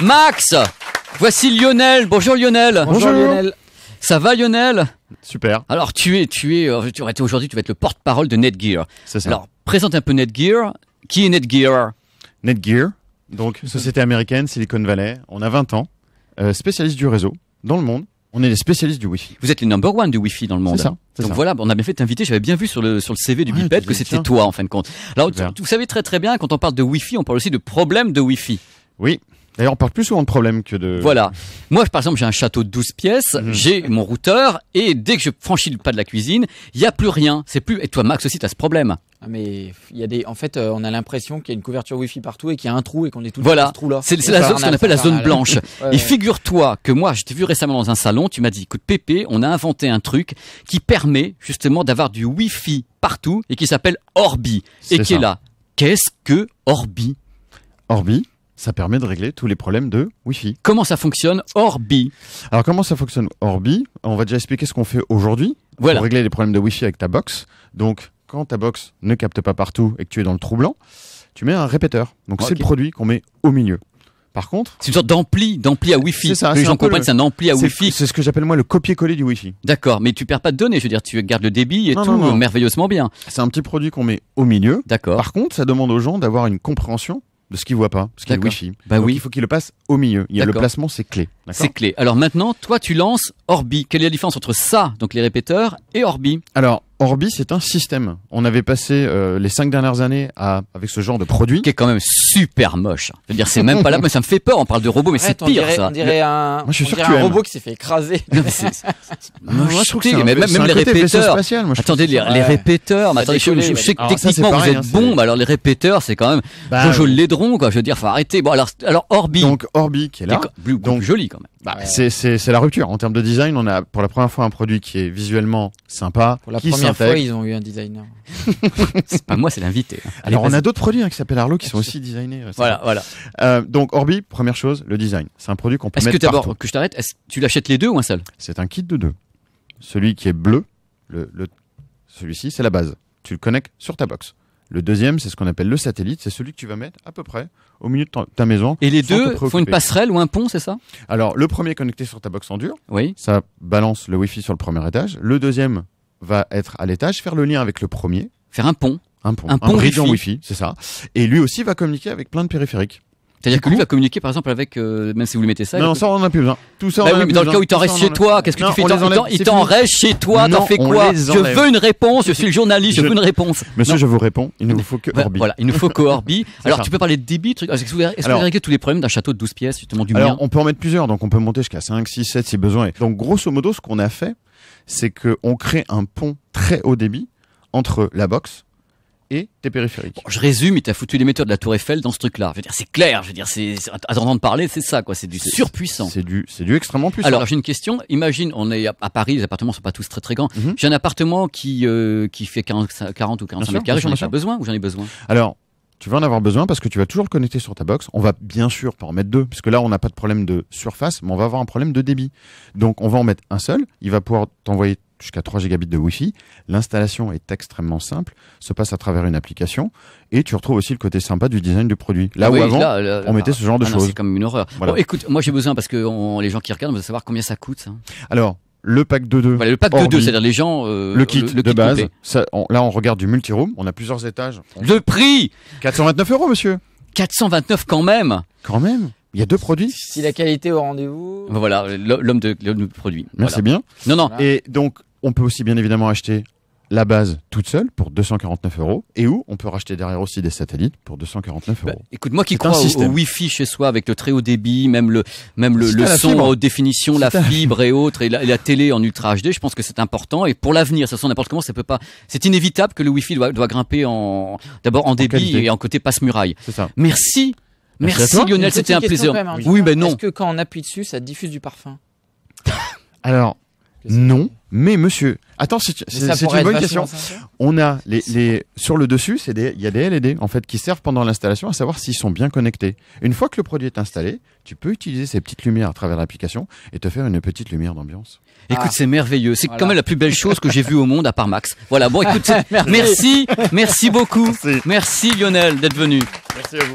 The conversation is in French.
Max, voici Lionel. Bonjour Lionel. Bonjour Lionel. Ça va Lionel? Super. Alors aujourd'hui tu vas être le porte-parole de Netgear. C'est ça. Alors présente un peu Netgear. Qui est Netgear? Netgear, donc société américaine, Silicon Valley. On a 20 ans, spécialiste du réseau dans le monde. On est les spécialistes du Wi-Fi. Vous êtes les number one du Wi-Fi dans le monde. C'est ça. Donc voilà, on a bien fait de t'inviter. J'avais bien vu sur le CV du Biped que c'était toi en fin de compte. Alors vous savez très bien, quand on parle de Wi-Fi, on parle aussi de problèmes de Wi-Fi. Oui. D'ailleurs, on parle plus souvent de problèmes que de... Voilà. Moi, par exemple, j'ai un château de 12 pièces, j'ai mon routeur, et dès que je franchis le pas de la cuisine, il n'y a plus rien. C'est plus... Et toi, Max, aussi, tu as ce problème. Ah mais il y a des... En fait, on a l'impression qu'il y a une couverture Wi-Fi partout et qu'il y a un trou et qu'on est tout voilà. dans ce trou-là. C'est la zone, ce qu'on appelle la zone blanche. Ouais. Et figure-toi que moi, je t'ai vu récemment dans un salon, tu m'as dit, écoute, Pépé, on a inventé un truc qui permet justement d'avoir du Wi-Fi partout et qui s'appelle Orbi. Et qui est là. Qu'est-ce que Orbi? Orbi, ça permet de régler tous les problèmes de Wi-Fi. Comment ça fonctionne Orbi? Alors comment ça fonctionne Orbi? On va déjà expliquer ce qu'on fait aujourd'hui pour régler les problèmes de Wi-Fi avec ta box. Donc quand ta box ne capte pas partout et que tu es dans le trou blanc, tu mets un répéteur. Donc c'est le produit qu'on met au milieu. Par contre, c'est une sorte d'ampli à Wi-Fi. C'est ça. Que les gens comprennent, c'est un ampli à Wi-Fi. C'est ce que j'appelle moi le copier-coller du Wi-Fi. D'accord, mais tu perds pas de données. Je veux dire, tu gardes le débit et tout merveilleusement bien. C'est un petit produit qu'on met au milieu. D'accord. Par contre, ça demande aux gens d'avoir une compréhension de ce qu'ils voient pas, ce qui est le Wi-Fi. Bah donc oui. il faut qu'il le passe au milieu. Le placement, c'est clé. C'est clé. Alors maintenant, toi, tu lances Orbi. Quelle est la différence entre ça, donc les répéteurs, et Orbi? Alors, Orbi, c'est un système. On avait passé les 5 dernières années avec ce genre de produit. Qui est quand même super moche. Je veux dire, c'est même pas là, mais ça me fait peur. On parle de robot, mais c'est pire, ça. On dirait un robot qui s'est fait écraser. Non, mais c'est moi, je trouve que c'est même les répéteurs. Attendez, les répéteurs. Mais attendez, je sais que techniquement vous êtes bon, mais alors les répéteurs, c'est quand même Jojo le Laidron, quoi. Je veux dire, faut arrêter. Bon, alors Orbi. Donc Orbi qui est là. Donc joli quand même. Bah, c'est la rupture. En termes de design, on a pour la première fois un produit qui est visuellement sympa. Pour la première fois, ils ont eu un designer. C'est pas moi, c'est l'invité. Alors on a d'autres produits qui s'appellent Arlo qui sont aussi designés. Voilà. Donc Orbi, première chose, le design. C'est un produit qu'on peut mettre partout. Est-ce que je t'arrête, tu l'achètes les deux ou un seul? C'est un kit de deux. Celui qui est bleu, celui-ci, c'est la base. Tu le connectes sur ta box. Le deuxième, c'est ce qu'on appelle le satellite. C'est celui que tu vas mettre à peu près au milieu de ta maison. Et les deux font une passerelle ou un pont, c'est ça? Alors, le premier est connecté sur ta box en dur. Oui. Ça balance le Wi-Fi sur le premier étage. Le deuxième va être à l'étage, faire le lien avec le premier. Faire un pont. Un bridgeant Wi-Fi, c'est ça. Et lui aussi va communiquer avec plein de périphériques. C'est-à-dire que lui va communiquer par exemple avec, même si vous le mettez ça. Non, ça on en a plus besoin. Tout ça, mais dans le cas où il t'en reste chez toi, qu'est-ce que tu fais? Il t'en reste chez toi, t'en fais quoi? Je veux une réponse, je suis le journaliste, je veux une réponse. Monsieur, je vous réponds, il ne vous faut que Orbi. Voilà, il nous faut que Orbi. Alors tu peux parler de débit, est-ce que vous avez réglé tous les problèmes d'un château de 12 pièces, justement du mien? Alors on peut en mettre plusieurs, donc on peut monter jusqu'à 5, 6, 7 si besoin. Donc grosso modo, ce qu'on a fait, c'est qu'on crée un pont très haut débit entre la box et tes périphériques. Bon, je résume, il t'a foutu l'émetteur de la Tour Eiffel dans ce truc-là. Je veux dire, c'est clair. Je veux dire, à t'entendre parler, c'est ça, quoi. C'est du surpuissant. C'est du extrêmement puissant. Alors, j'ai une question. Imagine, on est à Paris, les appartements sont pas tous très très grands. J'ai un appartement qui fait 40 ou 45 mètres carrés. J'en ai pas besoin ou j'en ai besoin? Alors, tu vas en avoir besoin parce que tu vas toujours le connecter sur ta box. On va bien sûr pas en mettre deux, puisque là, on n'a pas de problème de surface, mais on va avoir un problème de débit. Donc, on va en mettre un seul. Il va pouvoir t'envoyer jusqu'à 3 gigabits de Wi-Fi. L'installation est extrêmement simple, se passe à travers une application et tu retrouves aussi le côté sympa du design du produit. Là où avant, on mettait ce genre de choses. C'est comme une horreur. Voilà. Bon, écoute, moi j'ai besoin parce que les gens qui regardent veulent savoir combien ça coûte. Ça. Alors, le pack de 2. Voilà, le pack de 2, c'est-à-dire les gens... le kit de base. Là, on regarde du multi-room. On a plusieurs étages. Le prix 429 €, monsieur. 429 quand même. Quand même. Il y a deux produits. Si la qualité au rendez-vous. Voilà, l'homme de produit. Merci bien. Non. Et donc, on peut aussi bien évidemment acheter la base toute seule pour 249 € et on peut racheter derrière aussi des satellites pour 249 €. Écoute, moi qui crois au Wi-Fi chez soi avec le très haut débit, même le son en haute définition, la fibre et autres, et la télé en Ultra HD, je pense que c'est important. Et pour l'avenir, ça sent n'importe comment, ça peut pas. C'est inévitable que le Wi-Fi doit grimper d'abord en débit qualité. et en côté passe-muraille. C'est ça. Merci Lionel, c'était un plaisir. Oui, mais non. Est-ce que quand on appuie dessus, ça diffuse du parfum? Alors, non, mais monsieur, attends, c'est une bonne question. On a sur le dessus, il y a des LED en fait qui servent pendant l'installation à savoir s'ils sont bien connectés. Une fois que le produit est installé, tu peux utiliser ces petites lumières à travers l'application et te faire une petite lumière d'ambiance. Écoute, c'est merveilleux. C'est quand même la plus belle chose que j'ai vue au monde à part Max. Voilà. Bon, écoute, merci beaucoup. Merci Lionel d'être venu. Merci à vous.